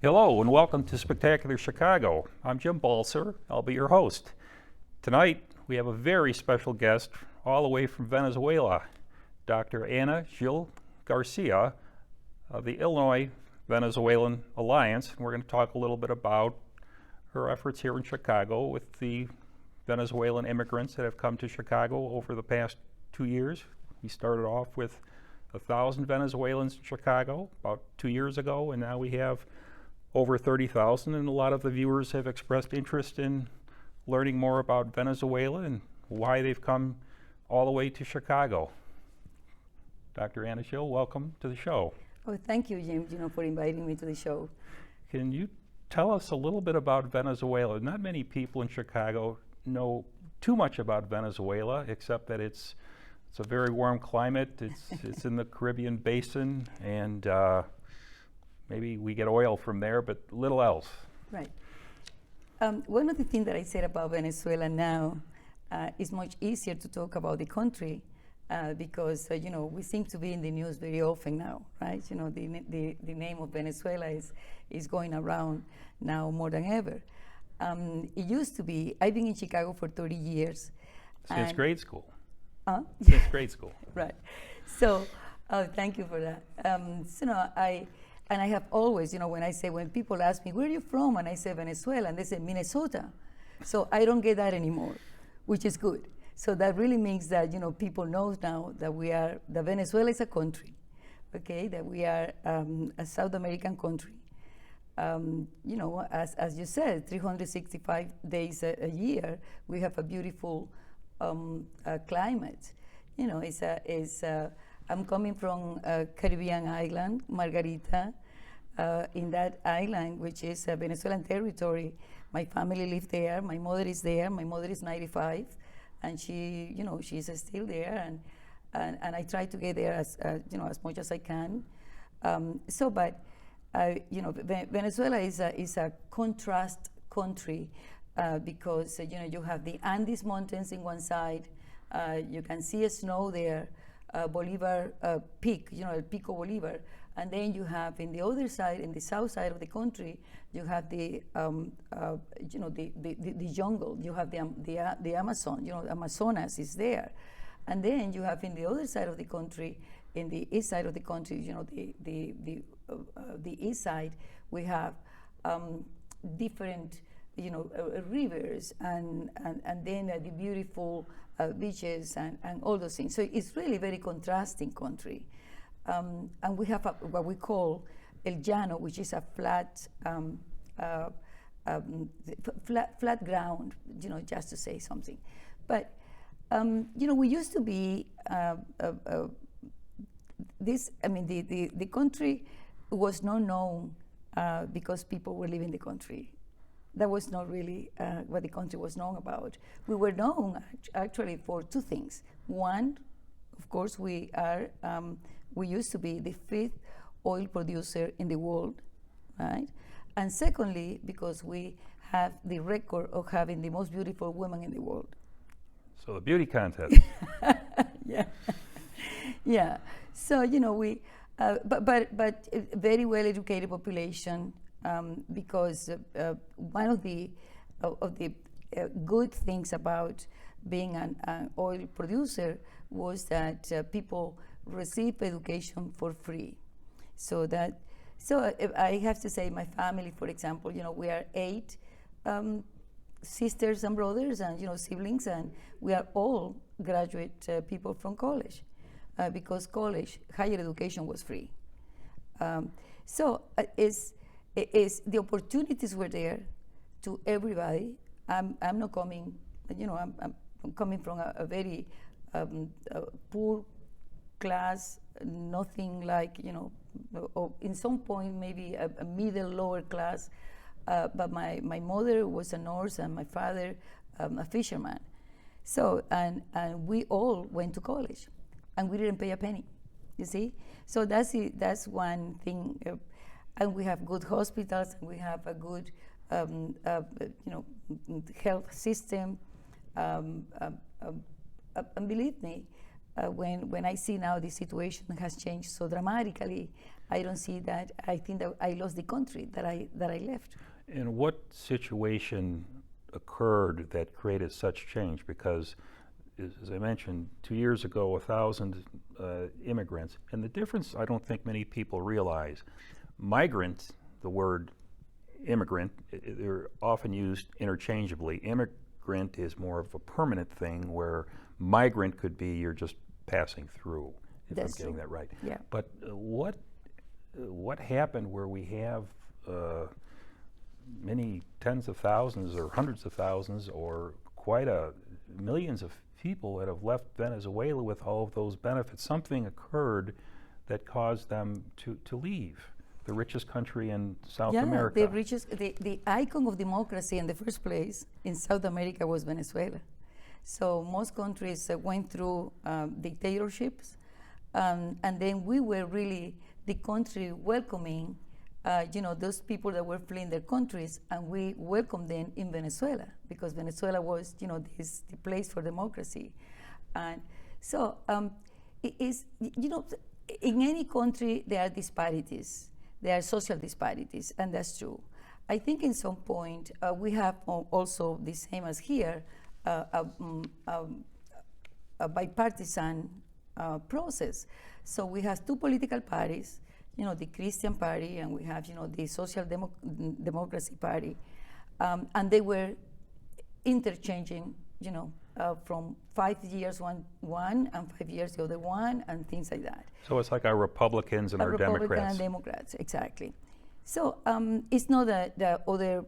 Hello and welcome to Spectacular Chicago. I'm Jim Balser. I'll be your host. Tonight we have a very special guest all the way from Venezuela, Dr. Ana Gil Garcia of the Illinois Venezuelan Alliance. And we're going to talk a little bit about her efforts here in Chicago with the Venezuelan immigrants that have come to Chicago over the past 2 years. We started off with 1,000 Venezuelans in Chicago about 2 years ago, and now we have over 30,000, and a lot of the viewers have expressed interest in learning more about Venezuela and why they've come all the way to Chicago. Dr. Ana Gil, welcome to the show. Oh, thank you, Jim, for inviting me to the show. Can you tell us a little bit about Venezuela? Not many people in Chicago know too much about Venezuela, except that it's a very warm climate. It's in the Caribbean basin, and maybe we get oil from there, but little else. Right. One of the things that I said about Venezuela now is much easier to talk about the country because, we seem to be in the news very often now, right? The name of Venezuela is going around now more than ever. It used to be, I've been in Chicago for 30 years. Since grade school. Since grade school. Right. So, thank you for that. I have always, when people ask me, where are you from? And I say Venezuela, and they say Minnesota. So I don't get that anymore, which is good. So that really means that, people know now that that Venezuela is a country, okay? That we are a South American country. As you said, 365 days a year, we have a beautiful climate. I'm coming from a Caribbean island, Margarita. In that island, which is a Venezuelan territory, my family lives there. My mother is there. My mother is 95, and she's still there. And I try to get there as much as I can. Venezuela is a contrast country because you have the Andes Mountains in one side. You can see snow there. Bolivar Peak, El Pico Bolivar, and then you have in the other side, in the south side of the country, you have the jungle. You have the Amazon. Amazonas is there, and then you have in the other side of the country, in the east side of the country, the east side, we have different rivers and then the beautiful beaches and all those things. So it's really very contrasting country. And we have what we call El Llano, which is a flat ground, just to say something. But, we used to be the country was not known because people were leaving the country. That was not really what the country was known about. We were known actually for two things. One, of course, we used to be the 5th oil producer in the world, right? And secondly, because we have the record of having the most beautiful women in the world. So the beauty contest. Yeah, yeah. So we, but very well educated population. Because one of the good things about being an oil producer was that people receive education for free. So I have to say, my family, for example, we are 8 sisters and brothers and siblings, and we are all graduate people from college because higher education was free. The opportunities were there to everybody. I'm not coming, I'm coming from a very poor class, nothing like, or in some point maybe a middle lower class. But my mother was a nurse and my father a fisherman. So, and we all went to college and we didn't pay a penny, you see? So that's one thing. And we have good hospitals, and we have a good, health system. And believe me, when I see now the situation has changed so dramatically, I don't see that. I think that I lost the country that I left. And what situation occurred that created such change? Because, as I mentioned, 2 years ago, 1,000 immigrants. And the difference I don't think many people realize, migrant, the word immigrant, they're often used interchangeably. Immigrant is more of a permanent thing, where migrant could be you're just passing through, if That's I'm getting true. that right. Yeah. But what happened where we have many tens of thousands or hundreds of thousands or quite millions of people that have left Venezuela with all of those benefits? Something occurred that caused them to leave the richest country in South America. The richest, the icon of democracy in the first place in South America was Venezuela. So most countries went through dictatorships, and then we were really the country welcoming, those people that were fleeing their countries, and we welcomed them in Venezuela because Venezuela was, the place for democracy, and so it is, in any country there are disparities. There are social disparities, and that's true. I think in some point we have also the same as here, a bipartisan process. So we have two political parties, the Christian Party, and we have, the Social Democracy Party, and they were interchanging, from 5 years one and 5 years the other one, and things like that. So it's like our Republicans and our Republican Democrats. and Democrats, exactly. So it's not that the other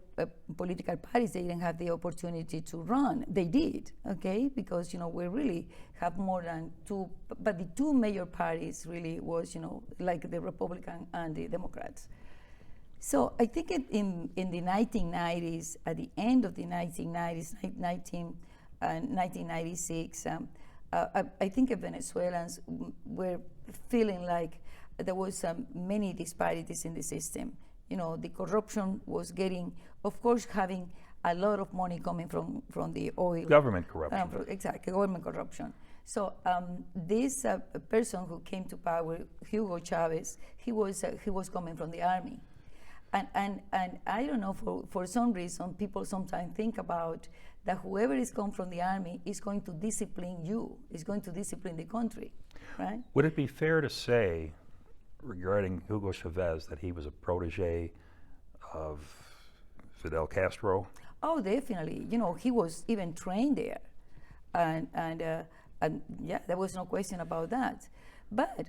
political parties, they didn't have the opportunity to run. They did, okay? Because, we really have more than two, but the two major parties really was, like the Republican and the Democrats. So I think in the 1990s, at the end of the 1990s, 1996, I think Venezuelans were feeling like there was many disparities in the system. The corruption was getting, of course, having a lot of money coming from the oil. Government corruption. Exactly, government corruption. So this person who came to power, Hugo Chavez, he was coming from the army. And I don't know, for some reason, people sometimes think about that whoever is come from the army is going to discipline you, is going to discipline the country, right? Would it be fair to say, regarding Hugo Chavez, that he was a protege of Fidel Castro? Oh, definitely. He was even trained there, and yeah, there was no question about that. But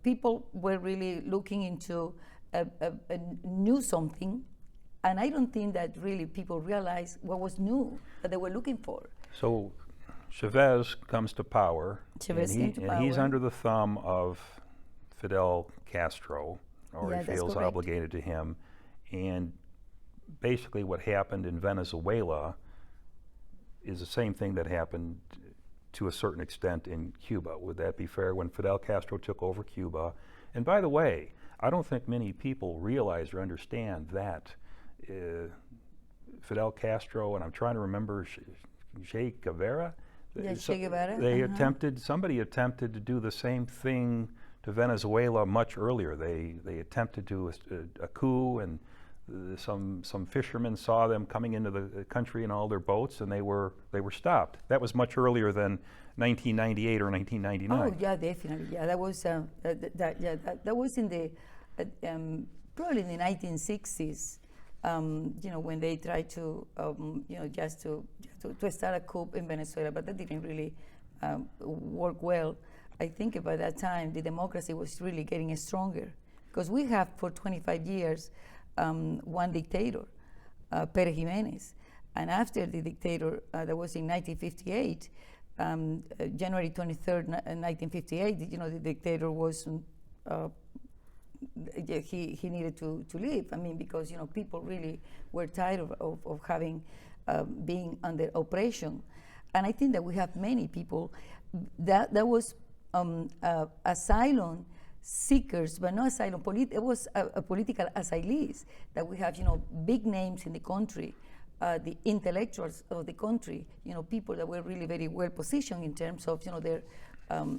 people were really looking into a new something, and I don't think that really people realized what was new that they were looking for. So Chavez comes to power, and he's under the thumb of Fidel Castro, or he feels obligated to him. And basically what happened in Venezuela is the same thing that happened to a certain extent in Cuba. Would that be fair? When Fidel Castro took over Cuba, and by the way, I don't think many people realize or understand that Fidel Castro, and I'm trying to remember, Che Guevara? Yeah, Che Guevara. Somebody attempted to do the same thing to Venezuela much earlier. They attempted to do a coup, and some fishermen saw them coming into the country in all their boats, and they were stopped. That was much earlier than 1998 or 1999. Oh yeah, definitely. Yeah, that was that was in the probably in the 1960s. When they tried to just to start a coup in Venezuela, but that didn't really work well. I think by that time the democracy was really getting stronger, because we have for 25 years one dictator, Pérez Jiménez, and after the dictator, that was in 1958, January 23rd, 1958. The dictator was he needed to leave. I mean, because people really were tired of having being under oppression, and I think that we have many people that was asylum seekers, but not asylum. It was a political asylees that we have. Big names in the country the intellectuals of the country, people that were really very well positioned in terms of,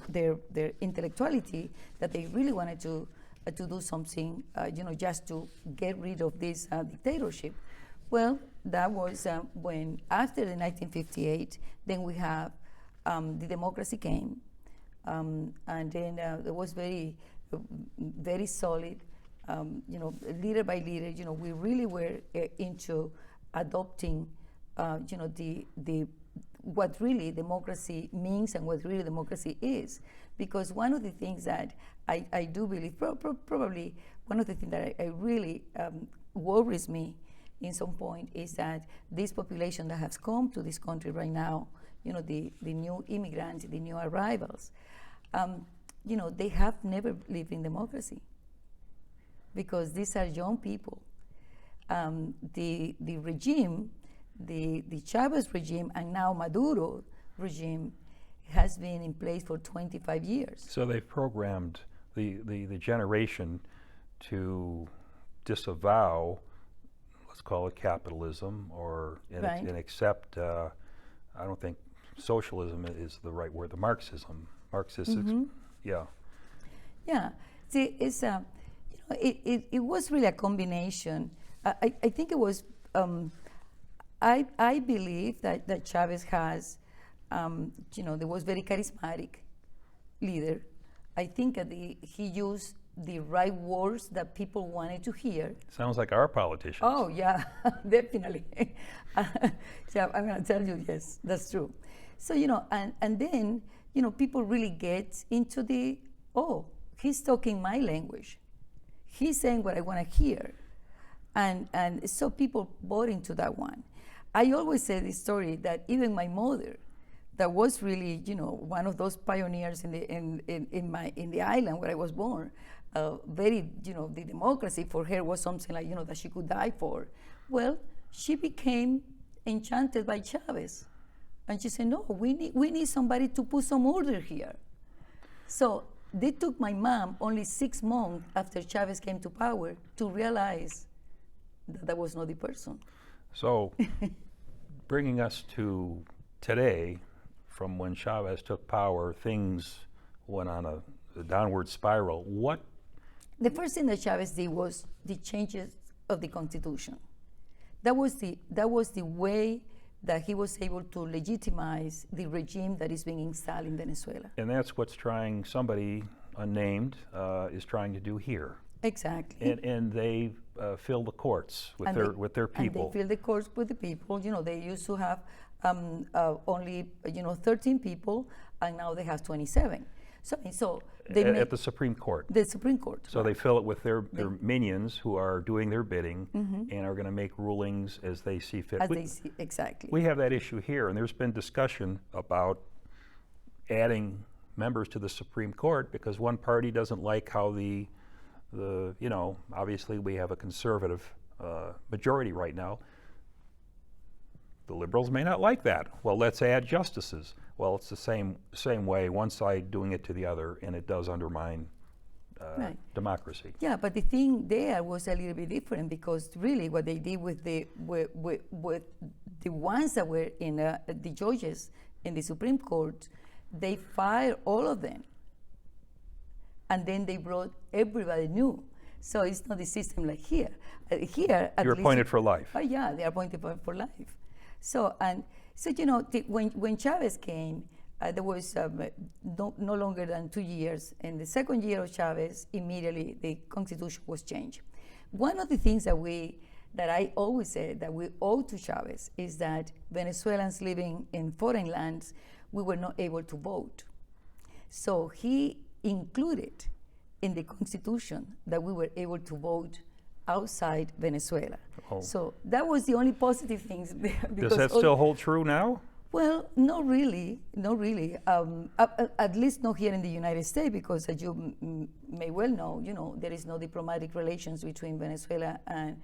their intellectuality, that they really wanted to do something, just to get rid of this dictatorship. Well, that was when, after the 1958, then we have the democracy came, and then it was very, very solid. Leader by leader, we really were into adopting, the what really democracy means and what really democracy is. Because one of the things that I do believe, probably one of the things that I really worries me in some point is that this population that has come to this country right now, the new immigrants, the new arrivals, they have never lived in democracy, because these are young people. The regime, the Chavez regime, and now Maduro regime has been in place for 25 years. So they've programmed the generation to disavow, let's call it capitalism, and accept, I don't think socialism is the right word, the Marxism. Yeah. Yeah, see, it's, it was really a combination. I think it was, I believe that Chavez has, there was very charismatic leader. I think that he used the right words that people wanted to hear. Sounds like our politicians. Oh, yeah, definitely. Yeah, I'm going to tell you, yes, that's true. So, and then, people really get into he's talking my language. He's saying what I want to hear. And so people bought into that one. I always say this story that even my mother, that was really, one of those pioneers in the island where I was born, very, the democracy for her was something like, that she could die for. Well, she became enchanted by Chavez. And she said, no, we need somebody to put some order here. So they took my mom only 6 months after Chavez came to power to realize that was not the person. So bringing us to today, from when Chavez took power, things went on a downward spiral. The first thing that Chavez did was the changes of the Constitution. That was the way that he was able to legitimize the regime that is being installed in Venezuela. And that's what's somebody unnamed is trying to do here. Exactly. And they fill the courts with their people. And they fill the courts with the people. They used to have only 13 people, and now they have 27. So they at the Supreme Court. The Supreme Court. So right. They fill it with their minions who are doing their bidding and are going to make rulings as they see fit. Exactly. We have that issue here, and there's been discussion about adding members to the Supreme Court because one party doesn't like how the obviously we have a conservative majority right now. The liberals may not like that. Well, let's add justices. Well, it's the same way, one side doing it to the other, and it does undermine democracy. Yeah, but the thing there was a little bit different because really what they did with the ones that were in the judges in the Supreme Court, they fired all of them, and then they brought everybody new. So it's not the system like here. Here, at you're appointed for life. Oh yeah, they're appointed for life. So when Chavez came, there was no longer than 2 years. In the second year of Chavez, immediately the constitution was changed. One of the things that I always say that we owe to Chavez is that Venezuelans living in foreign lands, we were not able to vote. So he included in the constitution that we were able to vote outside Venezuela. Oh. So that was the only positive things. Does that still hold true now? Well, not really. At least not here in the United States, because as you may well know, there is no diplomatic relations between Venezuela and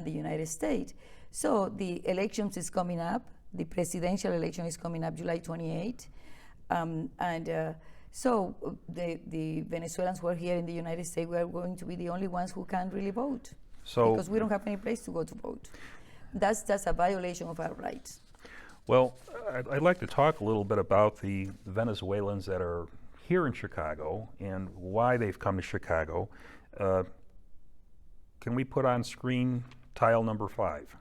the United States. So the elections is coming up. The presidential election is coming up July 28. So the Venezuelans who are here in the United States, we are going to be the only ones who can really vote. Because we don't have any place to go to vote. that's a violation of our rights. Well, I'd like to talk a little bit about the Venezuelans that are here in Chicago and why they've come to Chicago. Can we put on screen tile number 5?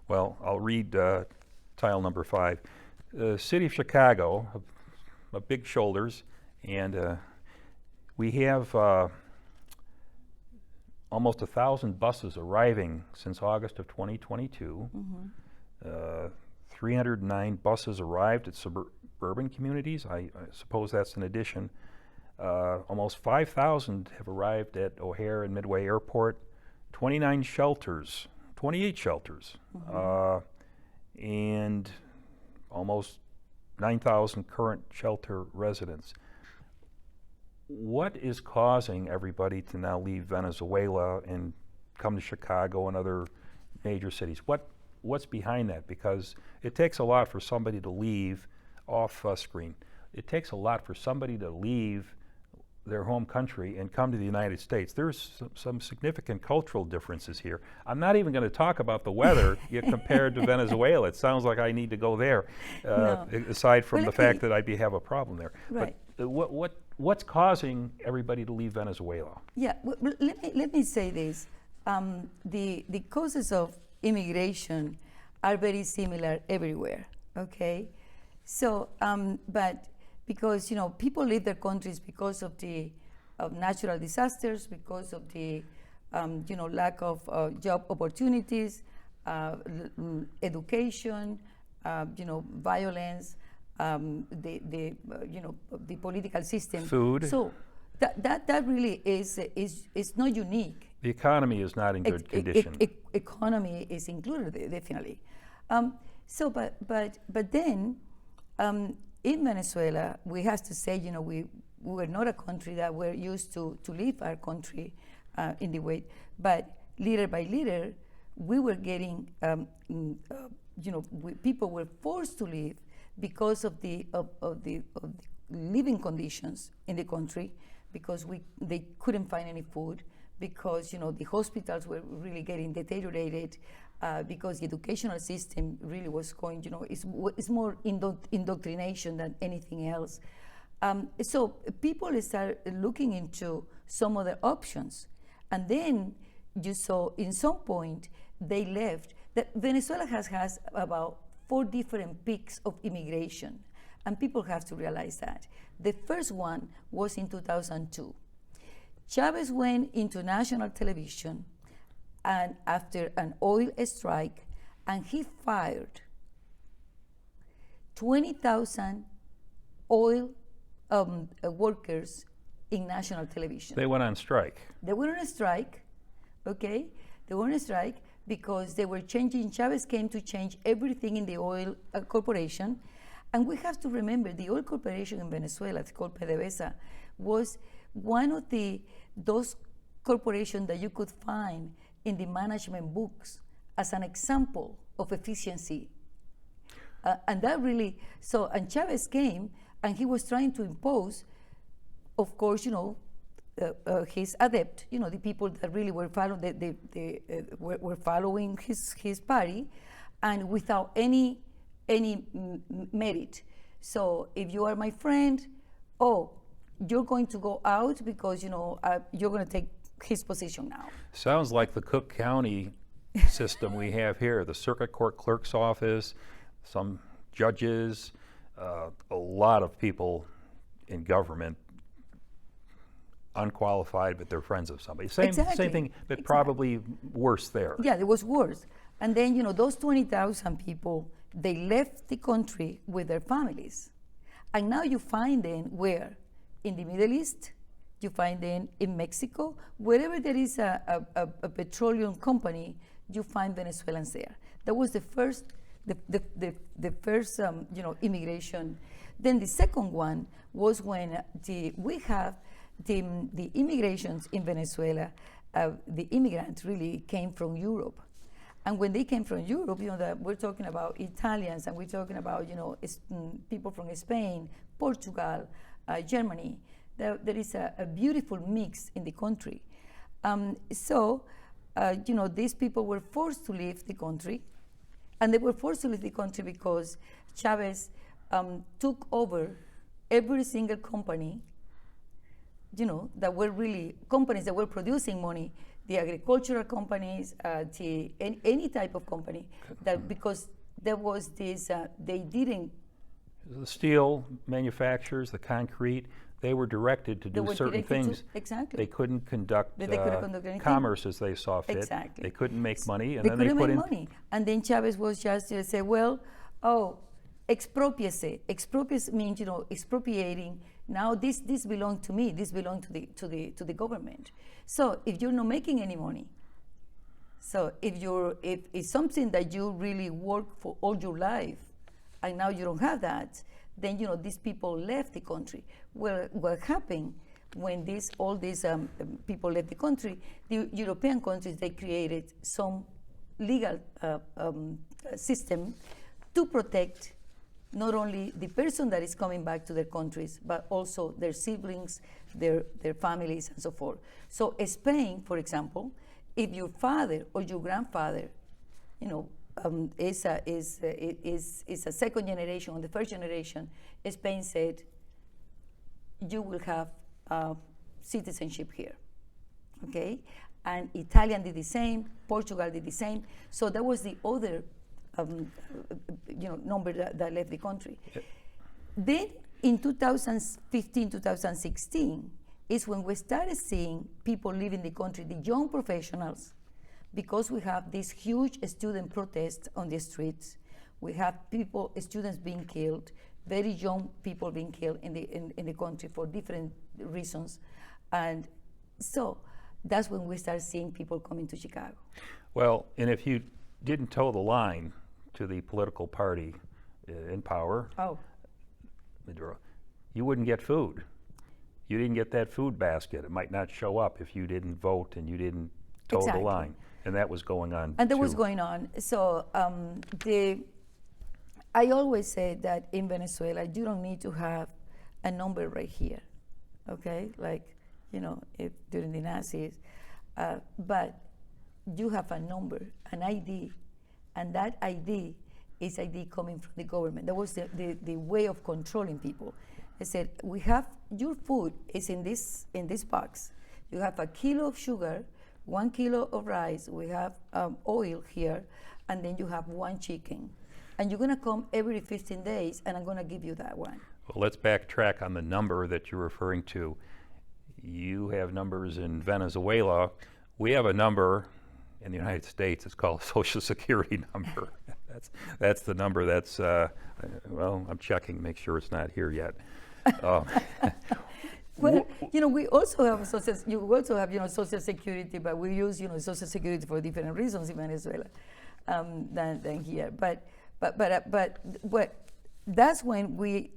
Well, I'll read tile number 5. The city of Chicago, big shoulders, and we have almost 1,000 buses arriving since August of 2022. 309 buses arrived at suburban communities. I suppose that's an addition. Almost 5,000 have arrived at O'Hare and Midway Airport. 28 shelters, and almost 9,000 current shelter residents. What is causing everybody to now leave Venezuela and come to Chicago and other major cities? What's behind that? Because it takes a lot for somebody to leave off screen. It takes a lot for somebody to leave their home country and come to the United States. There's some significant cultural differences here. I'm not even going to talk about the weather compared to Venezuela. It sounds like I need to go there, No. aside from the fact that I have a problem there. Right. But what's causing everybody to leave Venezuela? Yeah, let me say this. The causes of immigration are very similar everywhere, okay? So, but because, people leave their countries because of natural disasters, because of the, lack of job opportunities, education, violence, the political system. Food. So that really is not unique. The economy is not in good condition. Economy is included, definitely. But then in Venezuela, we have to say, we were not a country that were used to leave our country in the way, but little by little, we were getting, people were forced to leave because of the living conditions in the country, because they couldn't find any food, because the hospitals were really getting deteriorated, because the educational system really was going, it's more indoctrination than anything else. So people start looking into some other options, and then you saw in some point they left. That Venezuela has about 4 different peaks of immigration, and people have to realize that. The first one was in 2002. Chavez went into national television and after an oil strike, and he fired 20,000 oil workers in national television. They went on strike. They were on a strike, okay? They were on a strike because they were changing. Chavez came to change everything in the oil corporation. And we have to remember the oil corporation in Venezuela, it's called PDVSA, was one of those corporations that you could find in the management books as an example of efficiency. And that really, and Chavez came and he was trying to impose, of course, his adept, the people that really were following, were following his party, and without any merit. So if you are my friend, you're going to go out because you're going to take his position now. Sounds like the Cook County system we have here. The circuit court clerk's office, some judges, a lot of people in government, unqualified, but they're friends of somebody. Same thing, but probably worse there. Yeah, it was worse. And then, those 20,000 people, they left the country with their families. And now you find them where? In the Middle East, you find them in Mexico. Wherever there is a petroleum company, you find Venezuelans there. That was the first immigration. Then the second one was when we have the immigrations in Venezuela. The immigrants really came from Europe. And when they came from Europe, that we're talking about Italians, and we're talking about, people from Spain, Portugal, Germany. There is a beautiful mix in the country. These people were forced to leave the country, and they were forced to leave the country because Chavez took over every single company, that were really companies that were producing money, the agricultural companies, any type of company, that because there was this, they didn't. The steel manufacturers, the concrete, they were directed to do certain things. Exactly. They couldn't conduct anything. commerce as they saw fit. Exactly. They couldn't make money, and They then they couldn't put make in. money. And then Chavez was just to say, expropiacy. Expropiacy means, expropriating. Now this belongs to me. This belongs to the government. So if you're not making any money, so if it's something that you really work for all your life, and now you don't have that, then these people left the country. Well, what happened when all these people left the country? The European countries, they created some legal system to protect not only the person that is coming back to their countries, but also their siblings, their families, and so forth. So Spain, for example, if your father or your grandfather, is a second generation or the first generation, Spain said, you will have citizenship here, okay? And Italian did the same, Portugal did the same. So that was the other number that left the country. Yep. Then in 2015, 2016 is when we started seeing people leaving the country, the young professionals, because we have this huge student protest on the streets. We have students being killed, very young people being killed in the country for different reasons. And so that's when we start seeing people coming to Chicago. Well, and if you didn't toe the line to the political party in power, Maduro, you wouldn't get food. You didn't get that food basket. It might not show up if you didn't vote and you didn't toe the line. And that was going on. And that was going on. So I always say that in Venezuela, you don't need to have a number right here, okay? Like, if during the Nazis, but you have a number, an ID, and that ID is ID coming from the government. That was the way of controlling people. They said, we have, your food is in this box. You have a kilo of sugar, 1 kilo of rice, we have oil here, and then you have 1 chicken. And you're gonna come every 15 days, and I'm gonna give you that one. Well, let's backtrack on the number that you're referring to. You have numbers in Venezuela. We have a number in the United States. It's called a Social Security number. That's the number that's, well, I'm checking to make sure it's not here yet. Well, we also have social security, but we use, social security for different reasons in Venezuela than here. But that's when we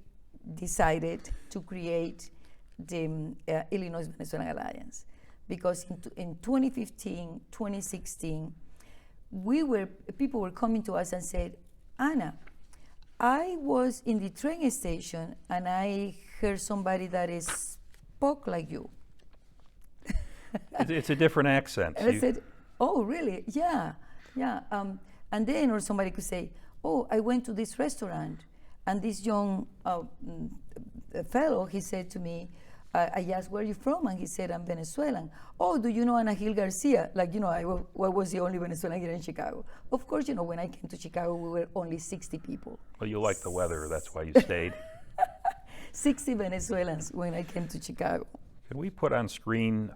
decided to create the Illinois Venezuelan Alliance, because in 2015, 2016, people were coming to us and said, Ana, I was in the train station and I heard somebody that spoke like you. It's a different accent. And I said, oh, really? Yeah. And then, or somebody could say, oh, I went to this restaurant, and this young fellow, he said to me, I asked, where are you from? And he said, I'm Venezuelan. Oh, do you know Ana Gil Garcia? Like, I was the only Venezuelan here in Chicago. Of course, when I came to Chicago, we were only 60 people. Well, you like the weather, that's why you stayed. 60 Venezuelans when I came to Chicago. Can we put on screen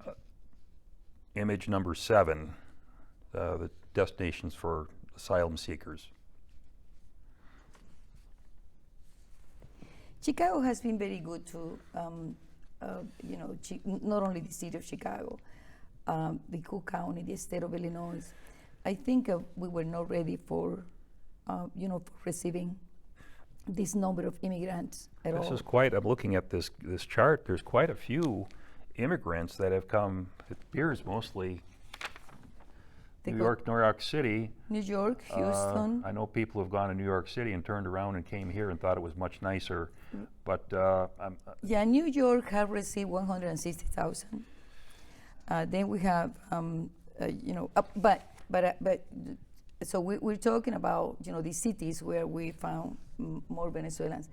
image number 7, the destinations for asylum seekers? Chicago has been very good to, not only the city of Chicago, the Cook County, the state of Illinois. I think we were not ready for receiving this number of immigrants at all. This is quite, I'm looking at this chart, there's quite a few immigrants that have come, it appears mostly New York City. New York, Houston. I know people who've gone to New York City and turned around and came here and thought it was much nicer. But Yeah, New York have received 160,000. Then we have, so we're talking about, the cities where we found more Venezuelans.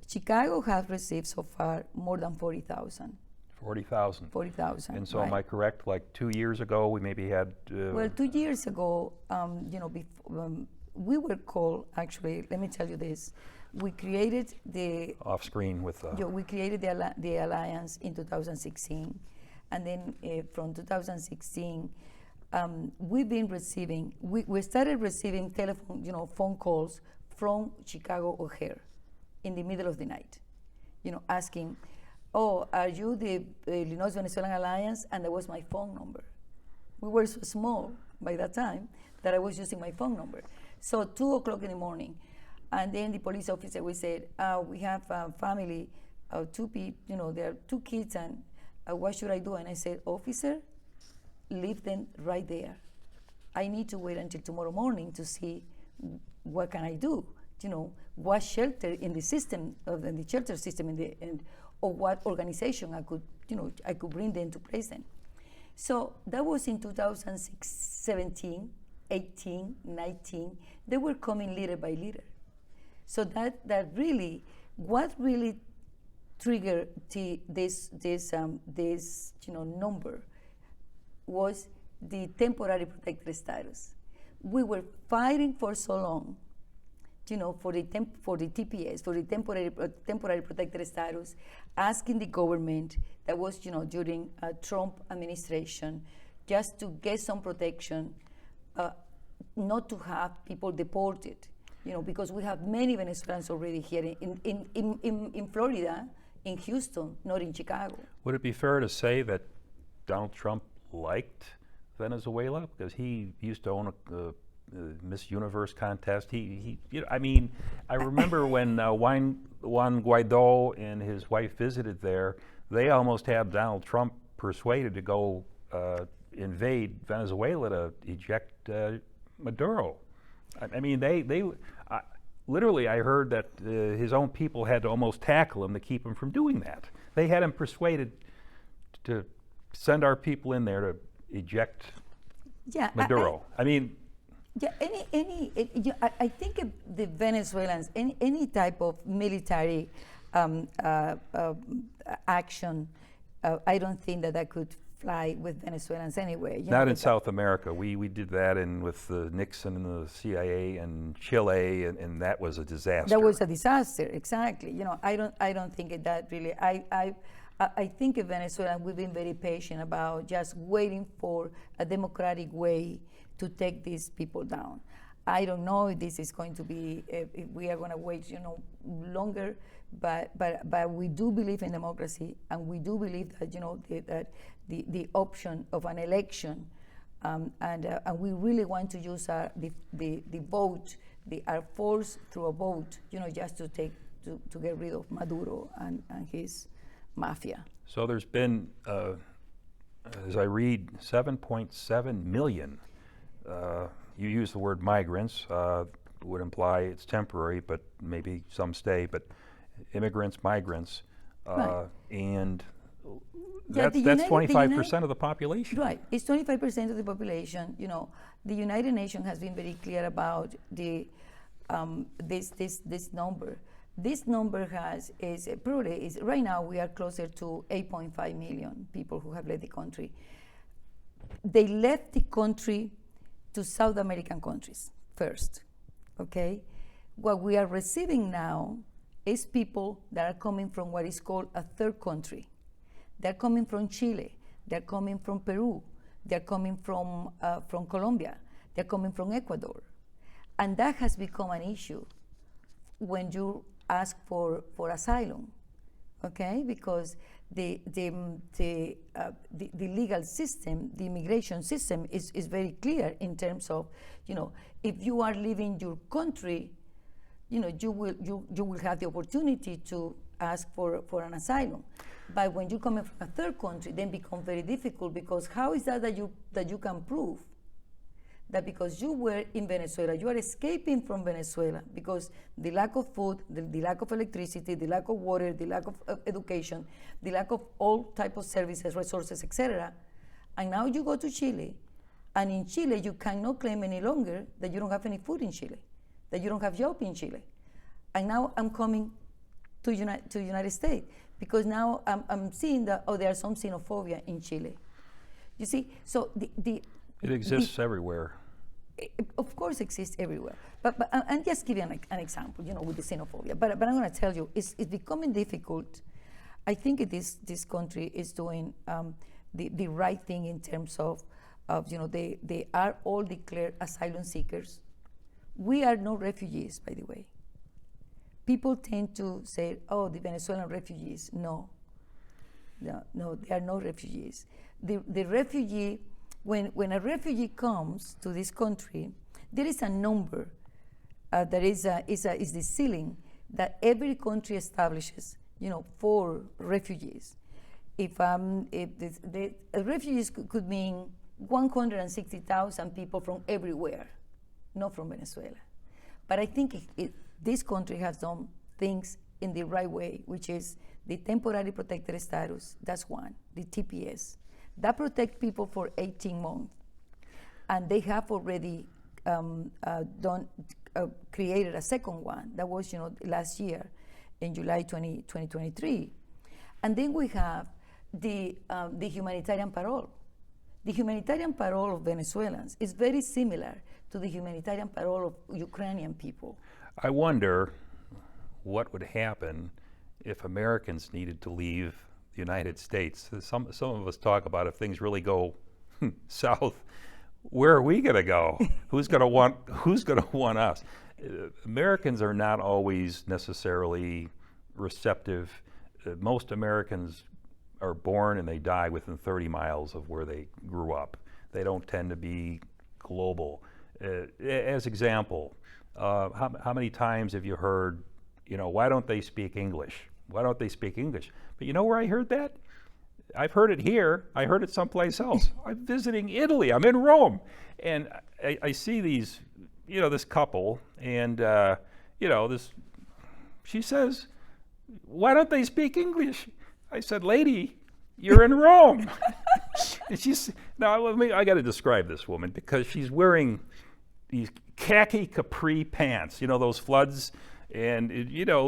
Chicago has received so far more than 40,000. 40,000. 40,000. And so right. am I correct? Like 2 years ago, we maybe had. Well, 2 years ago, we were called. Actually, let me tell you this: we created the off screen with. we created the alliance in 2016, and then from 2016, we've been receiving. We started receiving phone calls from Chicago O'Hare in the middle of the night, asking, "Oh, are you the Illinois Venezuelan Alliance?" And that was my phone number. We were so small by that time that I was using my phone number. So 2 o'clock in the morning, and then the police officer, we said, we have a family of 2 people, there are 2 kids, and what should I do? And I said, officer, leave them right there. I need to wait until tomorrow morning to see what can I do, what shelter in the system, in the shelter system, or what organization I could bring them to place them. So that was in 2017, 18, 19. They were coming little by little. So that really, what really triggered this number was the temporary protected status. We were fighting for so long, for the TPS, for the temporary protected status, asking the government that was, during Trump administration, just to get some protection, not to have people deported, because we have many Venezuelans already here in Florida, in Houston, not in Chicago. Would it be fair to say that Donald Trump liked Venezuela because he used to own a Miss Universe contest? I remember when Juan Guaido and his wife visited there, they almost had Donald Trump persuaded to go invade Venezuela to eject Maduro. Literally, I heard that his own people had to almost tackle him to keep him from doing that. They had him persuaded to send our people in there to eject Maduro. I think the Venezuelans, any type of military action, I don't think that could fly with Venezuelans anyway. Not in South America. We did that with Nixon and the CIA and Chile, and that was a disaster. That was a disaster, exactly. I don't think that really. I think in Venezuela we've been very patient about just waiting for a democratic way to take these people down. I don't know if this is going to be, if we are going to wait, longer, but we do believe in democracy, and we do believe that, that the option of an election, and we really want to use the vote, our force through a vote, just to get rid of Maduro and his mafia. So there's been, as I read, 7.7 million. You use the word migrants, would imply it's temporary, but maybe some stay, but immigrants, migrants, right. And that's 25% of the population. Right, it's 25% of the population. The United Nations has been very clear about this number. This number is right now we are closer to 8.5 million people who have left the country. They left the country to South American countries first, okay? What we are receiving now is people that are coming from what is called a third country. They're coming from Chile, they're coming from Peru, they're coming from Colombia, they're coming from Ecuador. And that has become an issue when you ask for asylum, okay? Because the legal system, the immigration system is very clear in terms of, if you are leaving your country, you will have the opportunity to ask for an asylum. But when you're coming from a third country, then becomes very difficult, because how is that you can prove that because you were in Venezuela, you are escaping from Venezuela because the lack of food, the lack of electricity, the lack of water, the lack of education, the lack of all type of services, resources, etc. And now you go to Chile, and in Chile you cannot claim any longer that you don't have any food in Chile, that you don't have job in Chile. And now I'm coming to United States because now I'm seeing that, oh, there's some xenophobia in Chile. You see, so it exists everywhere. Of course, exists everywhere. But and just give you an example, with the xenophobia. But I'm going to tell you, it's becoming difficult. I think this country is doing the right thing in terms of they are all declared asylum seekers. We are no refugees, by the way. People tend to say, oh, the Venezuelan refugees. No, they are no refugees. The refugee, when a refugee comes to this country, there is a number that is the ceiling that every country establishes, for refugees. If the refugees could mean 160,000 people from everywhere, not from Venezuela. But I think this country has done things in the right way, which is the temporary protected status. That's one, the TPS. That protects people for 18 months. And they have already created a second one. That was, last year in July 2023. And then we have the humanitarian parole. The humanitarian parole of Venezuelans is very similar to the humanitarian parole of Ukrainian people. I wonder what would happen if Americans needed to leave the United States. Some of us talk about if things really go south, where are we going to go? Who's going to want us? Americans are not always necessarily receptive. Most Americans are born and they die within 30 miles of where they grew up. They don't tend to be global. As example, how many times have you heard, why don't they speak English? Why don't they speak English? But you know where I heard that? I've heard it here. I heard it someplace else. I'm visiting Italy. I'm in Rome. And I see these, this couple, and, she says, why don't they speak English? I said, lady, you're in Rome. And I got to describe this woman because she's wearing these khaki capri pants, those floods, and,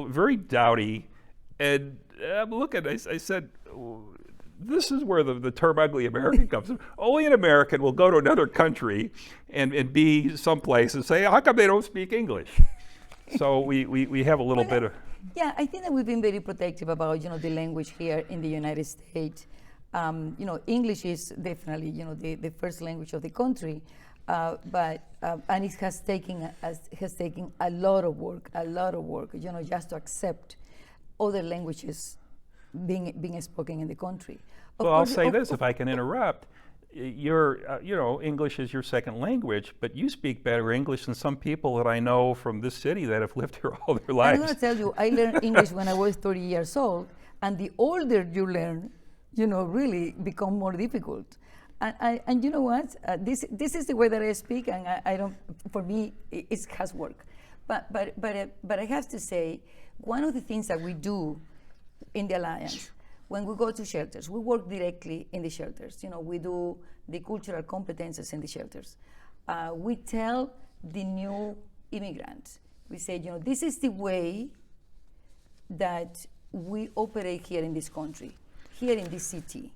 very dowdy. And I'm looking, I said, this is where the term ugly American comes from. Only an American will go to another country and be someplace and say, how come they don't speak English? So we have a little bit of... Yeah, I think that we've been very protective about, the language here in the United States. English is definitely, the first language of the country, and it has taken a lot of work, just to accept other languages being spoken in the country. Well, I'll say this, if I can interrupt. English is your second language, but you speak better English than some people that I know from this city that have lived here all their lives. I'm going to tell you, I learned English when I was 30 years old, and the older you learn, really become more difficult. And you know what? This is the way that I speak, and I don't. For me, it has worked. But I have to say, one of the things that we do in the Alliance, when we go to shelters, we work directly in the shelters. We do the cultural competences in the shelters. We tell the new immigrants, we say, this is the way that we operate here in this country, here in this city.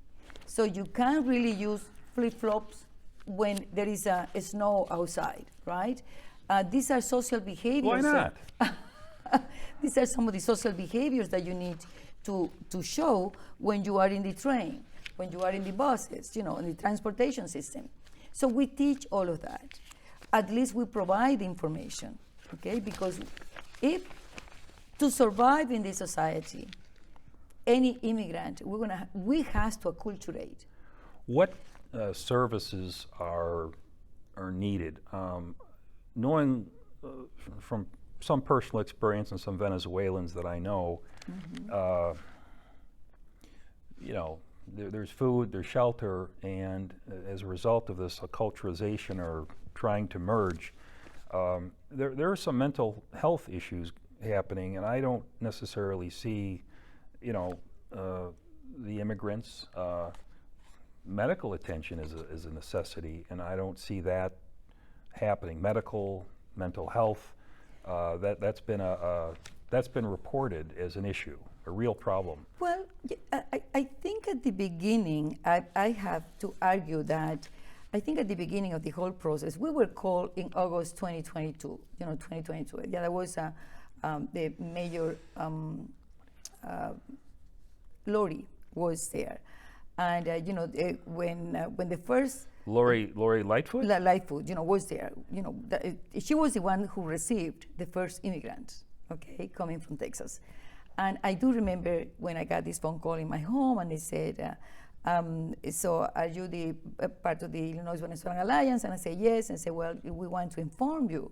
So you can't really use flip-flops when there is a snow outside, right? These are social behaviors. Why not? These are some of the social behaviors that you need to show when you are in the train, when you are in the buses, in the transportation system. So we teach all of that. At least we provide information, okay? Because to survive in this society, any immigrant, we have to acculturate. What services are needed? Knowing from some personal experience and some Venezuelans that I know, there's food, there's shelter, and as a result of this acculturation or trying to merge. There are some mental health issues happening, and I don't necessarily see, the immigrants. Medical attention is a necessity, and I don't see that happening. Mental health, that's been reported as an issue, a real problem. Well, I think at the beginning, I have to argue that I think at the beginning of the whole process, we were called in August 2022, 2022. Yeah, that was the mayor, Lori was there. And, when the first Lori Lightfoot? Lightfoot, was there. She was the one who received the first immigrants, coming from Texas. And I do remember when I got this phone call in my home, and they said, so are you the part of the Illinois Venezuelan Alliance? And I said, yes. And I said, well, we want to inform you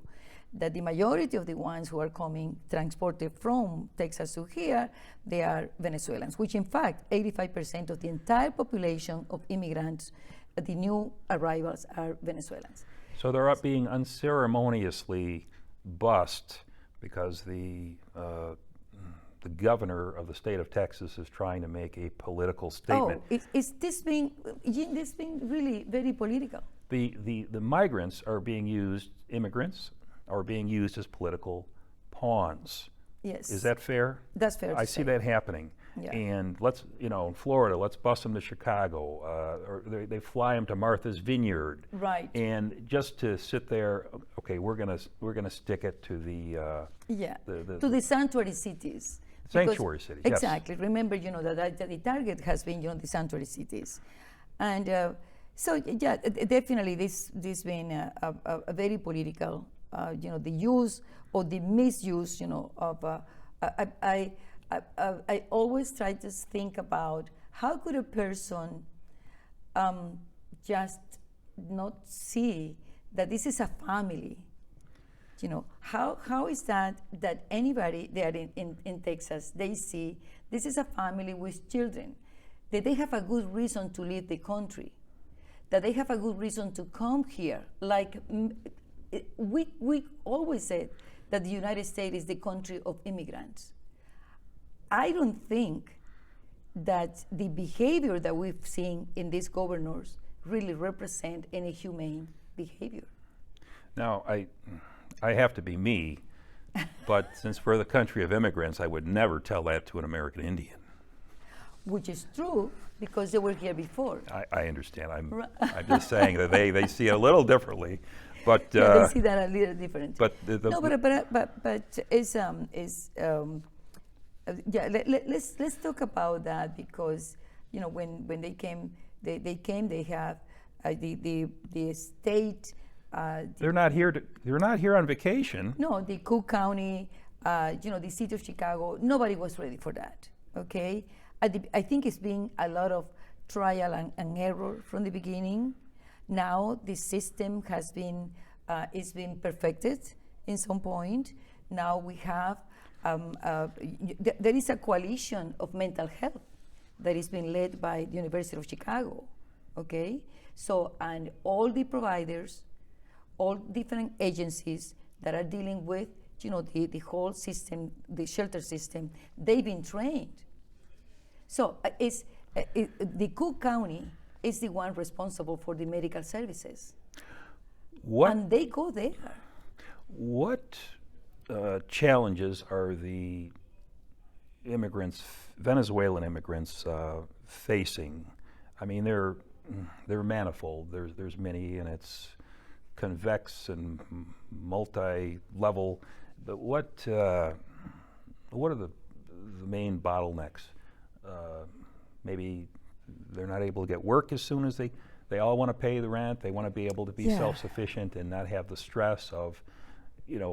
that the majority of the ones who are coming transported from Texas to here, they are Venezuelans, which in fact, 85% of the entire population of immigrants, the new arrivals, are Venezuelans. So they're up being unceremoniously bussed because the governor of the state of Texas is trying to make a political statement. Oh, is this being really very political? The migrants are being used, immigrants are being used as political pawns. Yes. Is that fair? That's fair. I see that happening. Yeah. And in Florida, let's bus them to Chicago, or they fly them to Martha's Vineyard. Right. And just to sit there, okay, we're gonna stick it to the to the sanctuary cities. Sanctuary cities. Exactly. Yes. Remember, that the target has been, the sanctuary cities, and so yeah, definitely this been a very political, the use or the misuse, of. I always try to think about how could a person just not see that this is a family. How is that anybody there in Texas, they see this is a family with children, that they have a good reason to leave the country, that they have a good reason to come here. Like we always said that the United States is the country of immigrants. I don't think that the behavior that we've seen in these governors really represent any humane behavior. Now, I have to be me, but since we're the country of immigrants, I would never tell that to an American Indian. Which is true, because they were here before. I understand. I'm just saying that they see it a little differently, but they see that a little different. But let's talk about that, because when they came, they have the state. They're not here on vacation. No, the Cook County, the city of Chicago. Nobody was ready for that. Okay, I think it's been a lot of trial and error from the beginning. Now the system has been perfected in some point. Now we have. There is a coalition of mental health that is being led by the University of Chicago, okay? So, and all the providers, all different agencies that are dealing with, the whole system, the shelter system, they've been trained. So the Cook County is the one responsible for the medical services. And they go there. What challenges are the Venezuelan immigrants facing? I mean, they're manifold. There's many, and it's convex and multi-level. But what are the main bottlenecks? Maybe they're not able to get work as soon as they all want to pay the rent. They want to be able to be self-sufficient and not have the stress of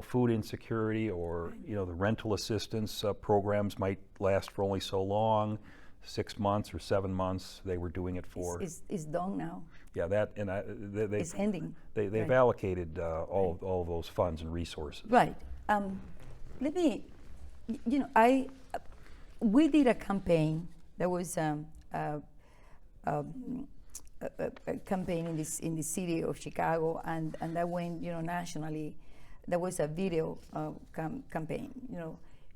food insecurity, or the rental assistance programs might last for only so long, 6 months or 7 months. They were doing it for. It's done now. Yeah, it's ending. They've allocated all of those funds and resources. Right. Let me. We did a campaign that was a campaign in the city of Chicago, and that went, nationally. There was a video campaign,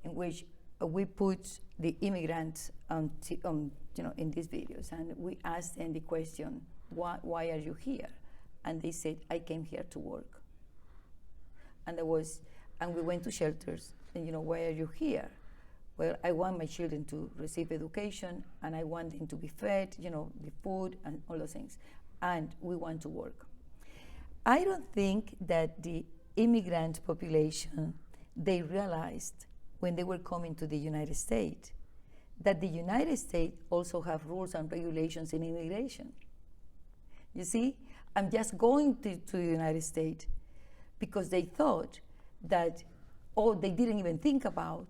in which we put the immigrants on, in these videos, and we asked them the question, why are you here? And they said, I came here to work. And we went to shelters, and why are you here? Well, I want my children to receive education, and I want them to be fed, the food and all those things. And we want to work. I don't think that the immigrant population, they realized when they were coming to the United States, that the United States also have rules and regulations in immigration. You see, I'm just going to the United States because they thought that, they didn't even think about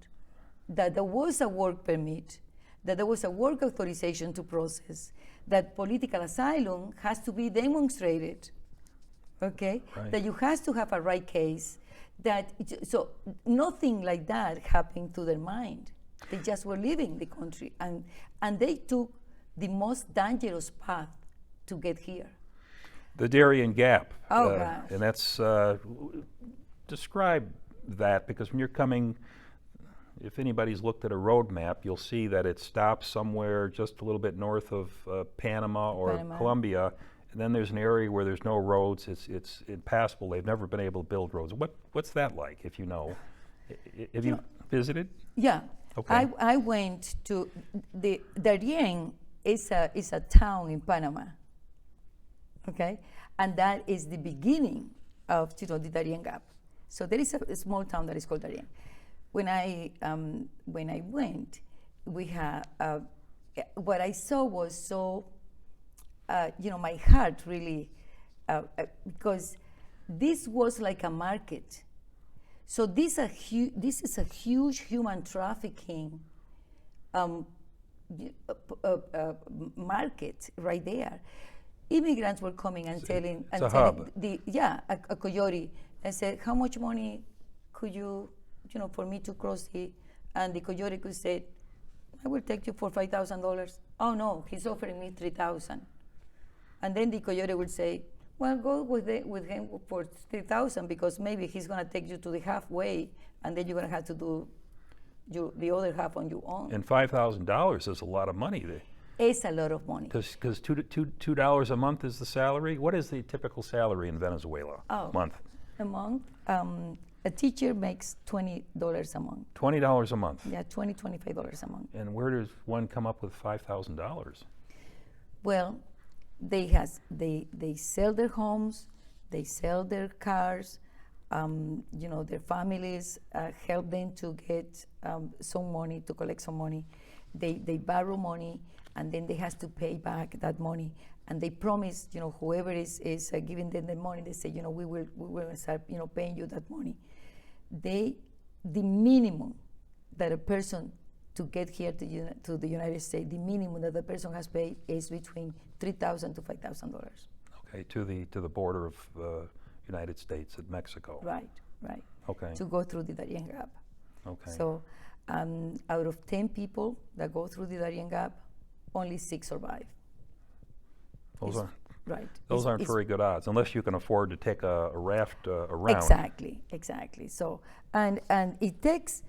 that there was a work permit, that there was a work authorization to process, that political asylum has to be demonstrated, okay? Right. That you have to have a right case, so nothing like that happened to their mind. They just were leaving the country, and they took the most dangerous path to get here. The Darien Gap. Oh, gosh. And that's, describe that, because when you're coming, if anybody's looked at a road map, you'll see that it stops somewhere just a little bit north of Panama or Colombia, and then there's an area where there's no roads. It's impassable. They've never been able to build roads. What's that like, if you know? Have you visited? Yeah. Okay. I went to the Darien is a town in Panama. Okay, and that is the beginning of the Darien Gap. So there is a small town that is called Darien. When I went, we had what I saw was so my heart really because this was like a market. So this is a huge human trafficking market right there. Immigrants were coming and telling a hub. A coyote, and said, how much money could you, for me to cross and the coyote could say, I will take you for $5,000. Oh no, he's offering me $3,000. And then the coyote would say, well, go with him for $3,000 because maybe he's gonna take you to the halfway, and then you're gonna have to do the other half on your own. And $5,000 is a lot of money. It's a lot of money. Because $2 a month is the salary. What is the typical salary in Venezuela? Month? A month. A teacher makes $20 a month. $20 a month. Yeah, $25 a month. And where does one come up with $5,000? Well, they sell their homes, they sell their cars. Their families help them to get some money, to collect some money. They borrow money, and then they have to pay back that money. And they promise, whoever is giving them the money, they say, we will start, paying you that money. The minimum that a person to get here to the United States, the minimum that the person has paid is between $3,000 to $5,000. Okay, to the border of United States and Mexico. Right. Okay. To go through the Darien Gap. Okay. So out of 10 people that go through the Darien Gap, only 6 survive. Those aren't very good odds, unless you can afford to take a raft around. Exactly. So, and it takes,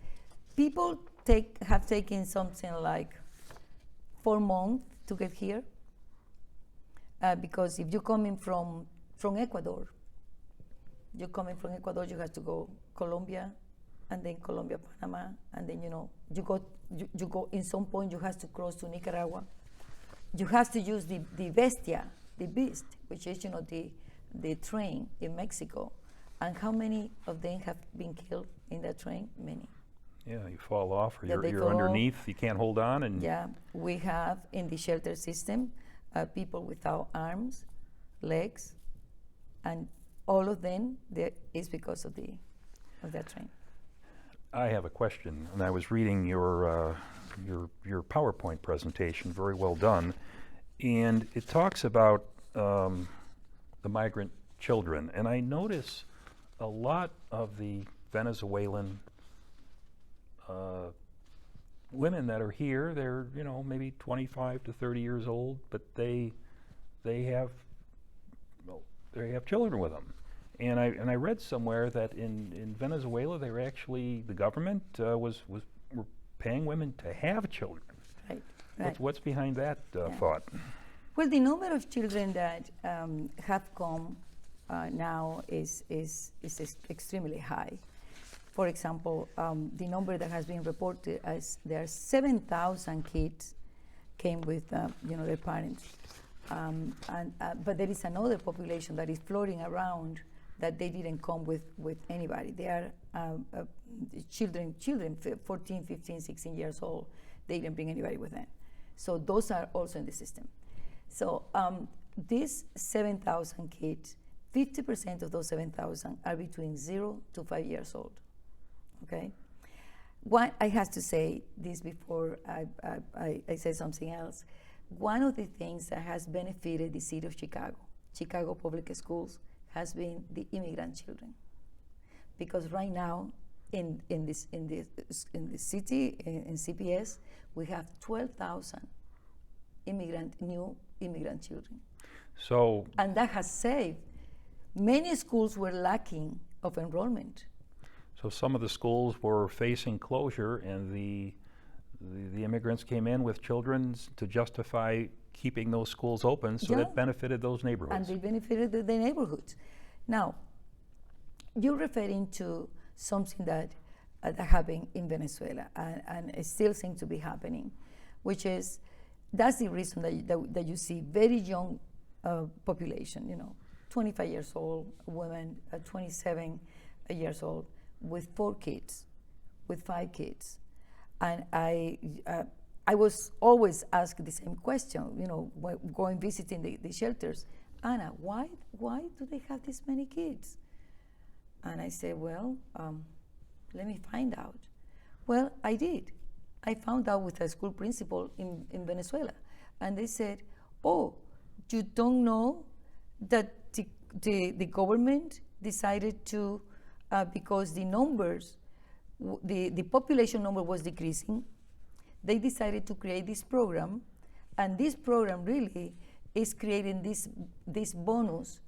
people have taken something like 4 months to get here, because if you're coming from Ecuador, you have to go Colombia, and then Colombia, Panama, and then you go in some point you have to cross to Nicaragua. You have to use the bestia, the beast, which is the train in Mexico. And how many of them have been killed in that train? Many. Yeah, you fall off, or you're fall underneath, off. You can't hold on. And yeah, we have in the shelter system people without arms, legs, and all of them is because of that train. I have a question, and I was reading your PowerPoint presentation, very well done, and it talks about the migrant children, and I notice a lot of the Venezuelan women that are here, they're maybe 25 to 30 years old, but they they have children with them. And I read somewhere that in Venezuela, they were actually, the government were paying women to have children. Right, right. What's behind that thought? Well, the number of children that have come now is extremely high. For example, the number that has been reported as there are 7,000 kids came with their parents, but there is another population that is floating around that they didn't come with anybody. They are children, 14, 15, 16 years old. They didn't bring anybody with them. So those are also in the system. So these 7,000 kids, 50% of those 7,000 are between 0 to 5 years old. Okay? I have to say this before I say something else. One of the things that has benefited the city of Chicago Public Schools, has been the immigrant children. Because right now, in the city, in CPS, we have 12,000 new immigrant children. So, and that has saved. Many schools were lacking of enrollment. So some of the schools were facing closure, and the immigrants came in with children to justify keeping those schools open, so that benefited those neighborhoods. And they benefited the neighborhoods. Now, you're referring to something that happened in Venezuela, and it still seems to be happening, which is, that's the reason that you see very young population, 25 years old women, 27 years old, with 4 kids, with 5 kids. And I was always asked the same question, going visiting the shelters. Anna, why do they have this many kids? And I said, well, let me find out. Well, I did. I found out with a school principal in Venezuela. And they said, oh, you don't know that the government decided to, because the numbers, the population number was decreasing, they decided to create this program, and this program really is creating this bonus,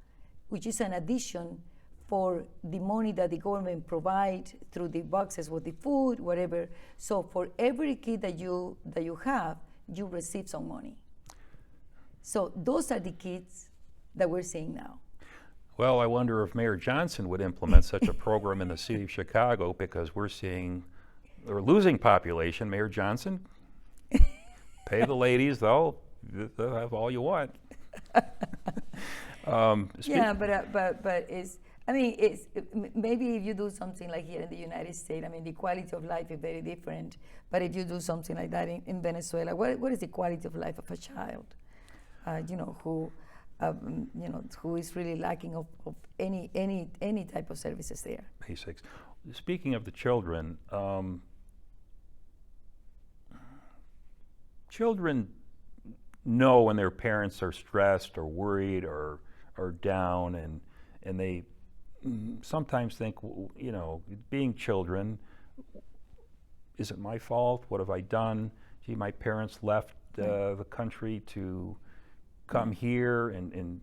which is an addition for the money that the government provides through the boxes with the food, whatever. So for every kid that you have, you receive some money. So those are the kids that we're seeing now. Well, I wonder if Mayor Johnson would implement such a program in the city of Chicago, because we're losing population. Mayor Johnson, pay the ladies, they'll have all you want. Yeah, but it's, maybe if you do something like here in the United States, the quality of life is very different. But if you do something like that in Venezuela, what is the quality of life of a child, who is really lacking of any type of services there? Basics. Speaking of the children, children know when their parents are stressed or worried or down, and they sometimes think, being children, is it my fault? What have I done? Gee, my parents left the country to come here and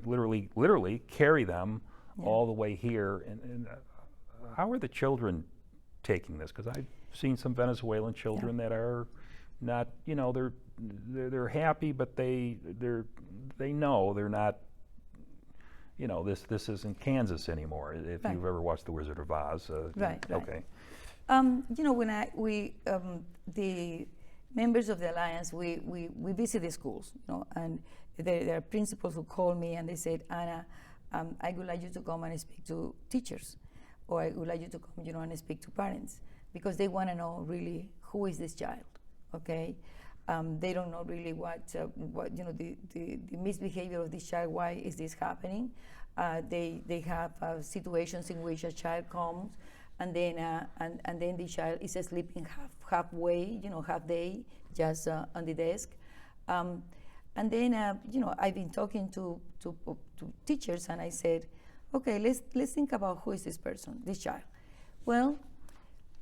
literally carry them all the way here. And how are the children taking this? Because I've seen some Venezuelan children that are not, they're happy, but they know they're not. This isn't Kansas anymore. If you've ever watched The Wizard of Oz, right. Okay. When the members of the alliance, we visit the schools, and there are principals who call me and they said, Anna, I would like you to come and speak to teachers, or I would like you to come, and speak to parents, because they want to know really who is this child, okay? They don't know really what the misbehavior of this child. Why is this happening? They have situations in which a child comes, and then the child is sleeping halfway, half day, just on the desk, and then I've been talking to teachers, and I said, okay, let's think about who is this person, this child. Well,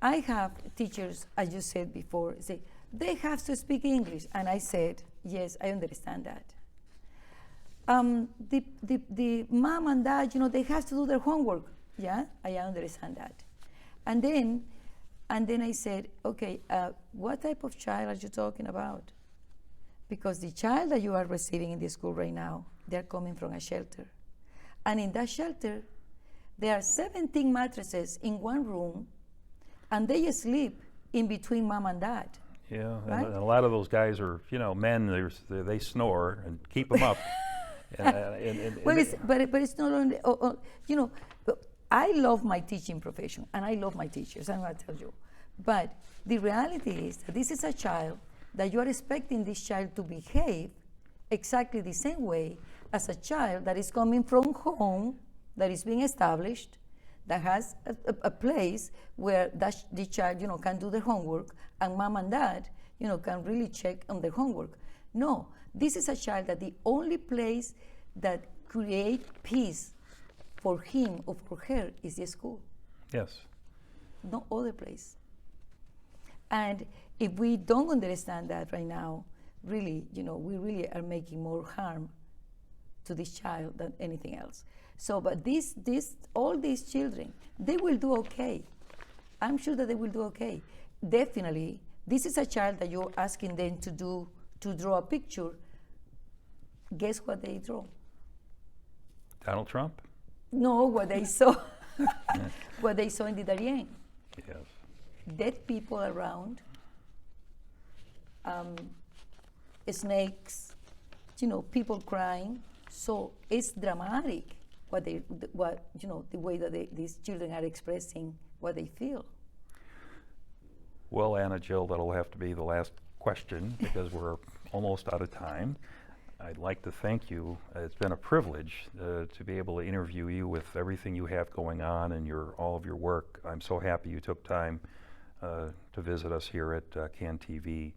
I have teachers, as you said before, say they have to speak English, and I said, yes, I understand that. The mom and dad, they have to do their homework. Yeah, I understand that. And then I said, okay, what type of child are you talking about? Because the child that you are receiving in the school right now, they're coming from a shelter. And in that shelter, there are 17 mattresses in one room, and they sleep in between mom and dad. Yeah, Right? and a lot of those guys are, men. They snore and keep them up. Well, but it's not only, but I love my teaching profession, and I love my teachers, I'm going to tell you. But the reality is that this is a child that you are expecting this child to behave exactly the same way as a child that is coming from home, that is being established, that has a place where the child, can do their homework, and mom and dad, can really check on their homework. No, this is a child that the only place that create peace for him or for her is the school. Yes. No other place. And if we don't understand that right now, really, we really are making more harm to this child than anything else. So, but all these children, they will do okay. I'm sure that they will do okay. Definitely, this is a child that you're asking them to draw a picture. Guess what they draw? Donald Trump? No, what they saw, what they saw in the Darien. Yes. Dead people around, snakes, people crying. So it's dramatic the way that these children are expressing what they feel. Well, Anna, Jill, that'll have to be the last question because we're almost out of time. I'd like to thank you. It's been a privilege to be able to interview you with everything you have going on and all of your work. I'm so happy you took time to visit us here at CAN TV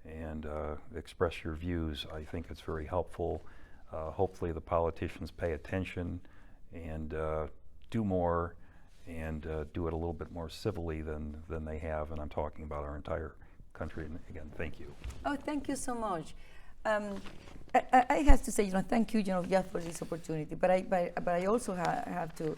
and express your views. I think it's very helpful. Hopefully the politicians pay attention and do more and do it a little bit more civilly than they have, and I'm talking about our entire country. And again, thank you. Oh, thank you so much. I have to say, thank you, just for this opportunity. But I also have to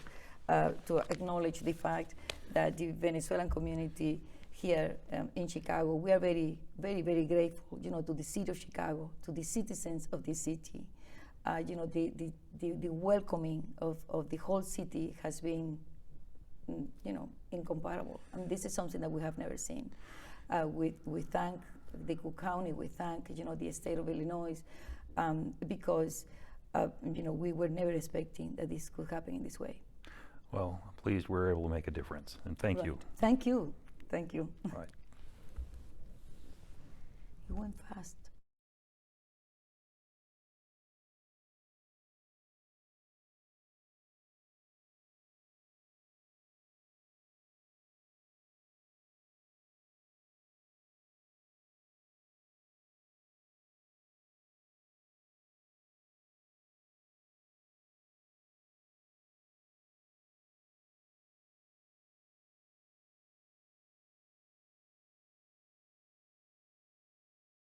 acknowledge the fact that the Venezuelan community here in Chicago, we are very, very, very grateful, to the city of Chicago, to the citizens of this city. The welcoming of the whole city has been, incomparable. And this is something that we have never seen. We thank the Cook County, we thank, the state of Illinois, because, we were never expecting that this could happen in this way. Well, pleased we're able to make a difference, and thank you. Thank you. Thank you. Right. You went fast.